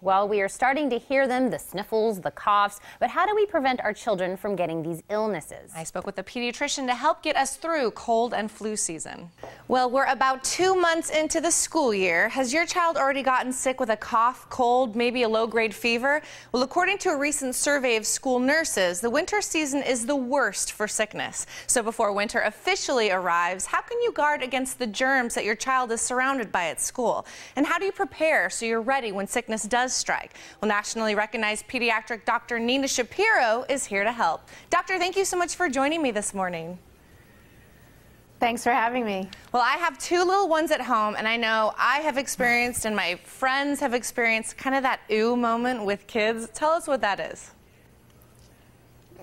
Well, we are starting to hear them, the sniffles, the coughs, but how do we prevent our children from getting these illnesses? I spoke with a pediatrician to help get us through cold and flu season. Well, we're about 2 months into the school year. Has your child already gotten sick with a cough, cold, maybe a low-grade fever? Well, according to a recent survey of school nurses, the winter season is the worst for sickness. So before winter officially arrives, how can you guard against the germs that your child is surrounded by at school? And how do you prepare so you're ready when sickness does strike? Well, nationally recognized pediatric Dr. Nina Shapiro is here to help. Doctor, thank you so much for joining me this morning. Thanks for having me. Well, I have 2 little ones at home, and I know I have experienced and my friends have experienced kind of that ew moment with kids. Tell us what that is.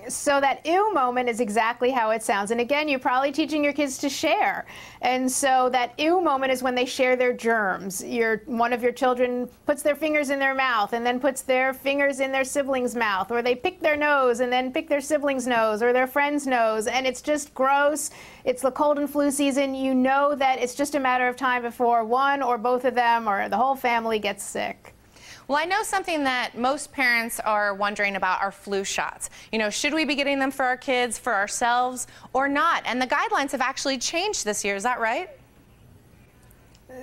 So that ew moment is exactly how it sounds. And again, you're probably teaching your kids to share. And so that ew moment is when they share their germs. One of your children puts their fingers in their mouth and then puts their fingers in their sibling's mouth, or they pick their nose and then pick their sibling's nose or their friend's nose. And it's just gross. It's the cold and flu season. You know that it's just a matter of time before one or both of them or the whole family gets sick. Well, I know something that most parents are wondering about are flu shots. You know, should we be getting them for our kids, for ourselves, or not? And the guidelines have actually changed this year. Is that right?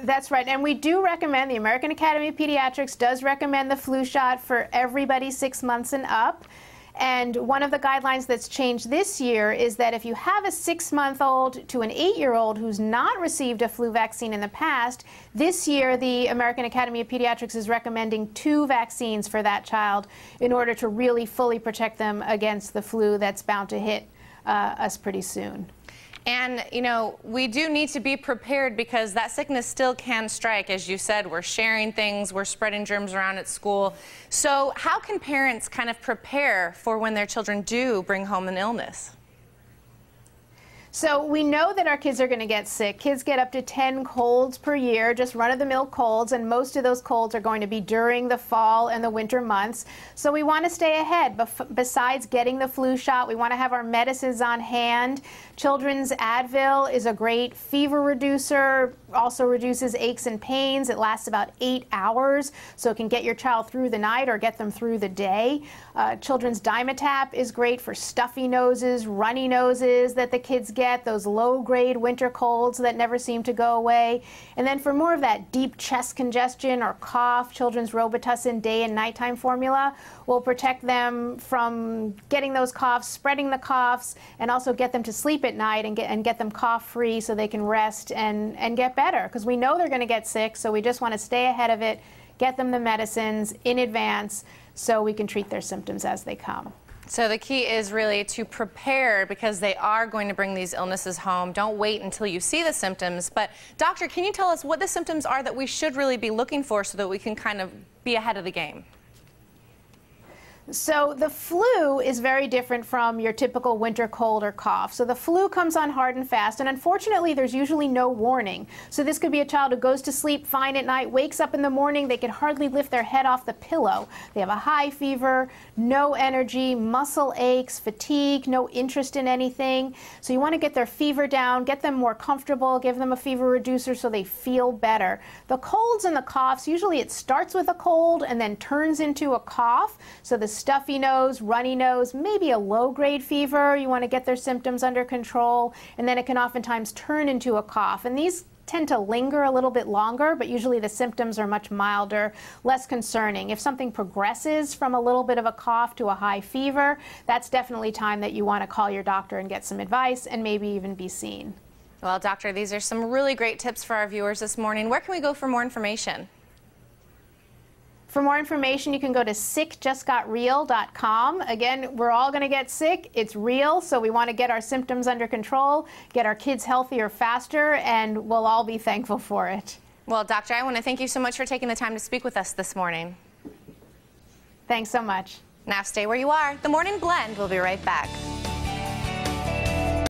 That's right. And we do recommend, the American Academy of Pediatrics does recommend the flu shot for everybody 6 months and up. And one of the guidelines that's changed this year is that if you have a 6-month-old to an 8-year-old who's not received a flu vaccine in the past, this year the American Academy of Pediatrics is recommending 2 vaccines for that child in order to really fully protect them against the flu that's bound to hit us pretty soon. And, you know, we do need to be prepared because that sickness still can strike. As you said, we're sharing things, we're spreading germs around at school. So how can parents kind of prepare for when their children do bring home an illness? So we know that our kids are going to get sick. Kids get up to 10 colds per year, just run-of-the-mill colds, and most of those colds are going to be during the fall and the winter months. So we want to stay ahead. Besides getting the flu shot, we want to have our medicines on hand. Children's Advil is a great fever reducer, also reduces aches and pains. It lasts about 8 hours, so it can get your child through the night or get them through the day. Children's Dimetapp is great for stuffy noses, runny noses that the kids get, those low-grade winter colds that never seem to go away. And then for more of that deep chest congestion or cough, Children's Robitussin day and nighttime formula will protect them from getting those coughs, spreading the coughs, and also get them to sleep at night and get them cough-free so they can rest and get better. Because we know they're going to get sick, so we just want to stay ahead of it, get them the medicines in advance so we can treat their symptoms as they come. So the key is really to prepare because they are going to bring these illnesses home. Don't wait until you see the symptoms. But doctor, can you tell us what the symptoms are that we should really be looking for so that we can kind of be ahead of the game? So the flu is very different from your typical winter cold or cough. So the flu comes on hard and fast, and unfortunately there's usually no warning. So this could be a child who goes to sleep fine at night, wakes up in the morning, they can hardly lift their head off the pillow. They have a high fever, no energy, muscle aches, fatigue, no interest in anything. So you want to get their fever down, get them more comfortable, give them a fever reducer so they feel better. The colds and the coughs, usually it starts with a cold and then turns into a cough. So the stuffy nose, runny nose, maybe a low-grade fever. You want to get their symptoms under control, and then it can oftentimes turn into a cough. And these tend to linger a little bit longer, but usually the symptoms are much milder, less concerning. If something progresses from a little bit of a cough to a high fever, that's definitely time that you want to call your doctor and get some advice and maybe even be seen. Well, doctor, these are some really great tips for our viewers this morning. Where can we go for more information? For more information, you can go to sickjustgotreal.com. Again, we're all going to get sick. It's real, so we want to get our symptoms under control, get our kids healthier faster, and we'll all be thankful for it. Well, doctor, I want to thank you so much for taking the time to speak with us this morning. Thanks so much. Now stay where you are. The Morning Blend will be right back.